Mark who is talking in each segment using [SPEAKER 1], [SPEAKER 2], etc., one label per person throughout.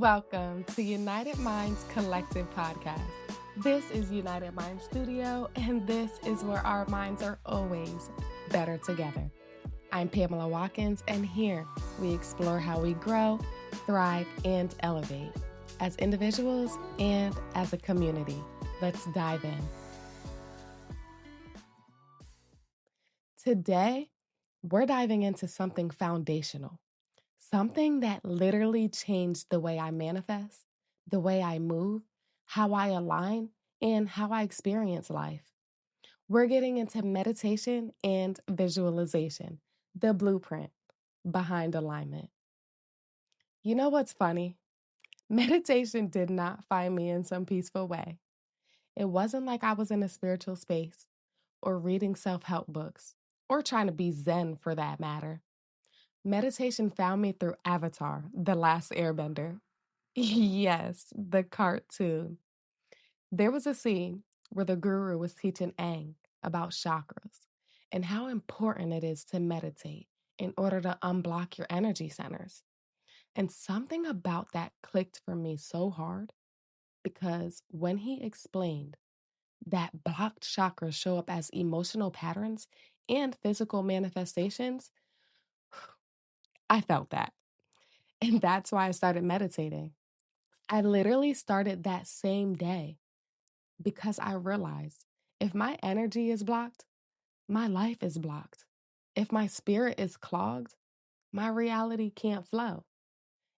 [SPEAKER 1] Welcome to United Minds Collective Podcast. This is United Minds Studio, and this is where our minds are always better together. I'm Pamela Watkins, and here we explore how we grow, thrive, and elevate as individuals and as a community. Let's dive in. Today, we're diving into something foundational. Something that literally changed the way I manifest, the way I move, how I align, and how I experience life. We're getting into meditation and visualization, the blueprint behind alignment. You know what's funny? Meditation did not find me in some peaceful way. It wasn't like I was in a spiritual space or reading self help books or trying to be Zen for that matter. Meditation found me through Avatar, The Last Airbender. Yes, the cartoon. There was a scene where the guru was teaching Aang about chakras and how important it is to meditate in order to unblock your energy centers. And something about that clicked for me so hard because when he explained that blocked chakras show up as emotional patterns and physical manifestations, I felt that. And that's why I started meditating. I literally started that same day because I realized if my energy is blocked, my life is blocked. If my spirit is clogged, my reality can't flow.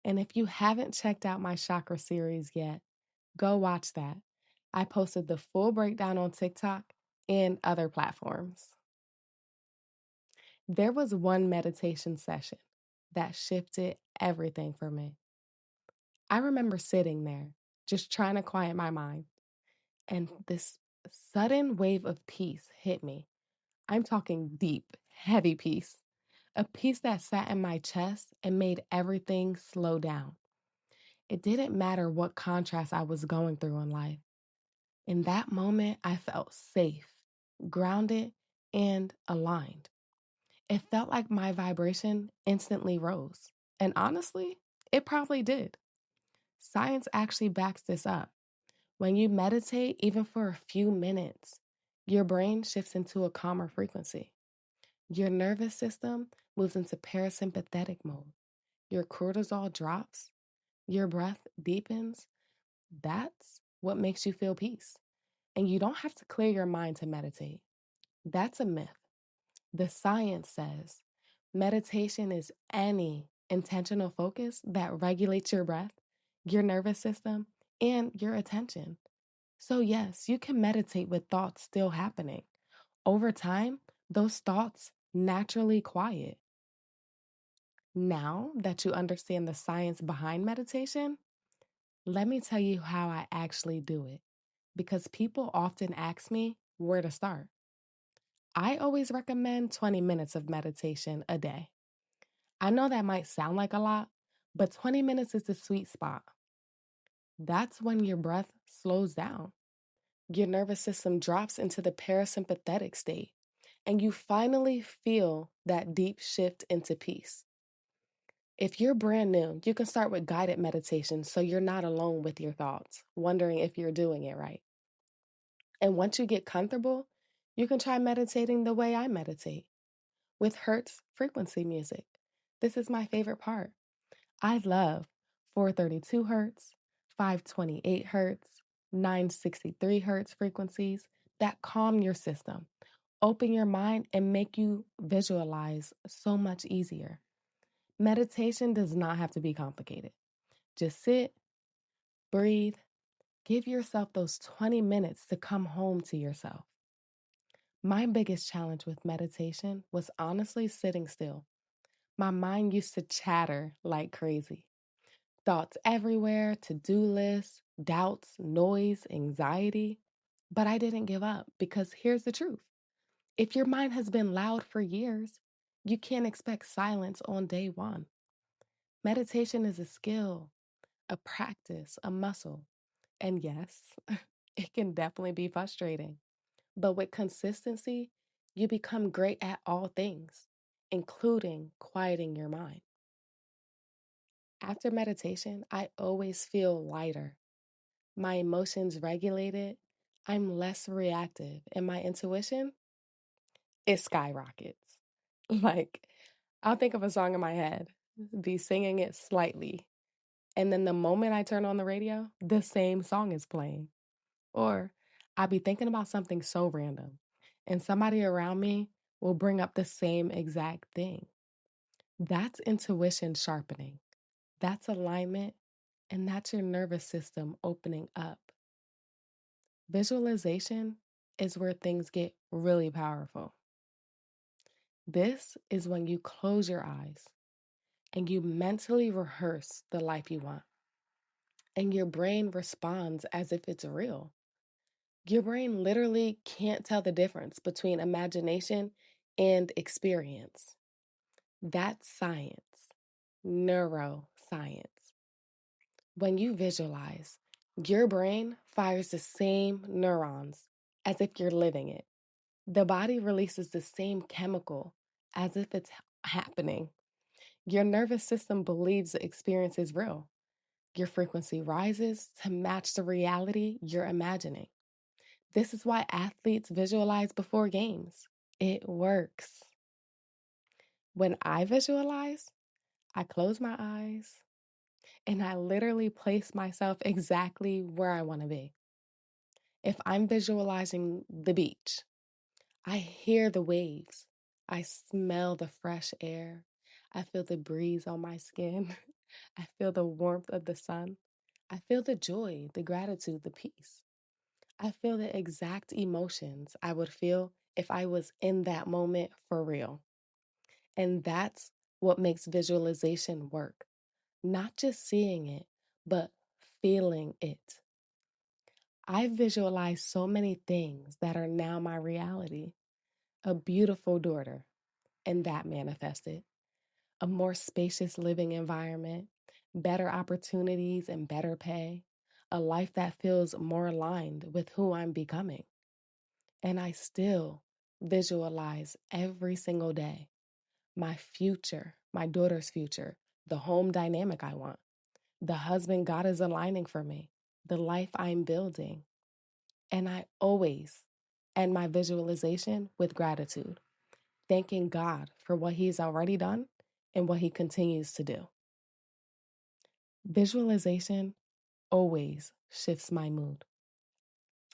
[SPEAKER 1] And if you haven't checked out my chakra series yet, go watch that. I posted the full breakdown on TikTok and other platforms. There was one meditation session that shifted everything for me. I remember sitting there, just trying to quiet my mind, and this sudden wave of peace hit me. I'm talking deep, heavy peace. A peace that sat in my chest and made everything slow down. It didn't matter what contrast I was going through in life. In that moment, I felt safe, grounded, and aligned. It felt like my vibration instantly rose. And honestly, it probably did. Science actually backs this up. When you meditate, even for a few minutes, your brain shifts into a calmer frequency. Your nervous system moves into parasympathetic mode. Your cortisol drops. Your breath deepens. That's what makes you feel peace. And you don't have to clear your mind to meditate. That's a myth. The science says meditation is any intentional focus that regulates your breath, your nervous system, and your attention. So, yes, you can meditate with thoughts still happening. Over time, those thoughts naturally quiet. Now that you understand the science behind meditation, let me tell you how I actually do it. Because people often ask me where to start. I always recommend 20 minutes of meditation a day. I know that might sound like a lot, but 20 minutes is the sweet spot. That's when your breath slows down. Your nervous system drops into the parasympathetic state, and you finally feel that deep shift into peace. If you're brand new, you can start with guided meditation so you're not alone with your thoughts, wondering if you're doing it right. And once you get comfortable, you can try meditating the way I meditate with Hertz frequency music. This is my favorite part. I love 432 Hertz, 528 Hertz, 963 Hertz frequencies that calm your system, open your mind, and make you visualize so much easier. Meditation does not have to be complicated. Just sit, breathe, give yourself those 20 minutes to come home to yourself. My biggest challenge with meditation was honestly sitting still. My mind used to chatter like crazy. Thoughts everywhere, to-do lists, doubts, noise, anxiety. But I didn't give up because here's the truth. If your mind has been loud for years, you can't expect silence on day one. Meditation is a skill, a practice, a muscle. And yes, it can definitely be frustrating. But with consistency, you become great at all things, including quieting your mind. After meditation, I always feel lighter, my emotions regulated, I'm less reactive, and my intuition, it skyrockets. Like, I'll think of a song in my head, be singing it slightly, and then the moment I turn on the radio, the same song is playing. Or I'll be thinking about something so random, and somebody around me will bring up the same exact thing. That's intuition sharpening. That's alignment, and that's your nervous system opening up. Visualization is where things get really powerful. This is when you close your eyes and you mentally rehearse the life you want, and your brain responds as if it's real. Your brain literally can't tell the difference between imagination and experience. That's science, neuroscience. When you visualize, your brain fires the same neurons as if you're living it. The body releases the same chemical as if it's happening. Your nervous system believes the experience is real. Your frequency rises to match the reality you're imagining. This is why athletes visualize before games. It works. When I visualize, I close my eyes and I literally place myself exactly where I want to be. If I'm visualizing the beach, I hear the waves. I smell the fresh air. I feel the breeze on my skin. I feel the warmth of the sun. I feel the joy, the gratitude, the peace. I feel the exact emotions I would feel if I was in that moment for real. And that's what makes visualization work. Not just seeing it, but feeling it. I visualize so many things that are now my reality. A beautiful daughter, and that manifested. A more spacious living environment, better opportunities and better pay, a life that feels more aligned with who I'm becoming. And I still visualize every single day my future, my daughter's future, the home dynamic I want, the husband God is aligning for me, the life I'm building. And I always end my visualization with gratitude, thanking God for what He's already done and what He continues to do. Visualization always shifts my mood.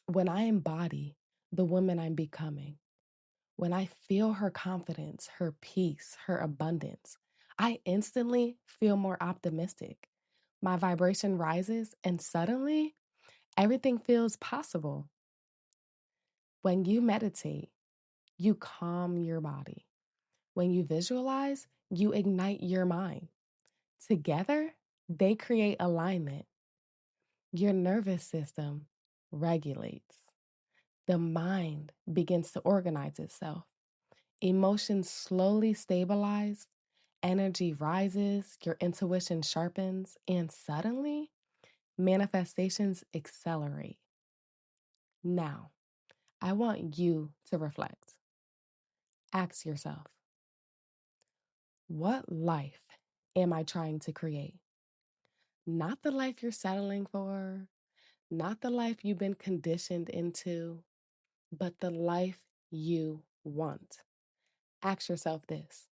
[SPEAKER 1] When I embody the woman I'm becoming, when I feel her confidence, her peace, her abundance, I instantly feel more optimistic. My vibration rises, and suddenly everything feels possible. When you meditate, you calm your body. When you visualize, you ignite your mind. Together, they create alignment. Your nervous system regulates. The mind begins to organize itself. Emotions slowly stabilize, energy rises, your intuition sharpens, and suddenly manifestations accelerate. Now, I want you to reflect. Ask yourself, what life am I trying to create? Not the life you're settling for, not the life you've been conditioned into, but the life you want. Ask yourself this: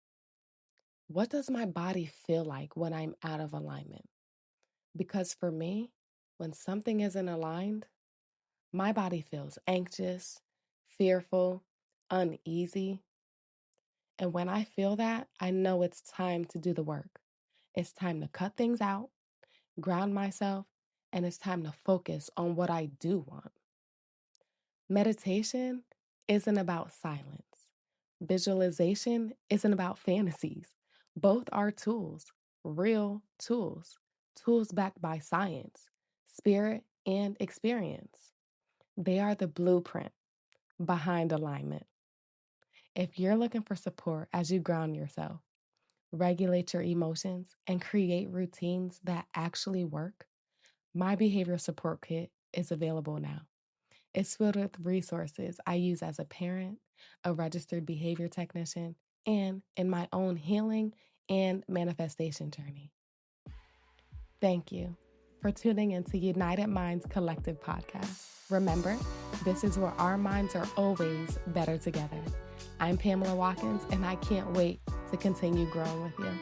[SPEAKER 1] what does my body feel like when I'm out of alignment? Because for me, when something isn't aligned, my body feels anxious, fearful, uneasy. And when I feel that, I know it's time to do the work. It's time to cut things out, ground myself, and it's time to focus on what I do want. Meditation isn't about silence. Visualization isn't about fantasies. Both are tools, real tools, tools backed by science, spirit, and experience. They are the blueprint behind alignment. If you're looking for support as you ground yourself, regulate your emotions, and create routines that actually work, my behavioral support kit is available now. It's filled with resources I use as a parent, a registered behavior technician, and in my own healing and manifestation journey. Thank you for tuning into United Minds Collective podcast. Remember, this is where our minds are always better together. I'm Pamela Watkins, and I can't wait to continue growing with you.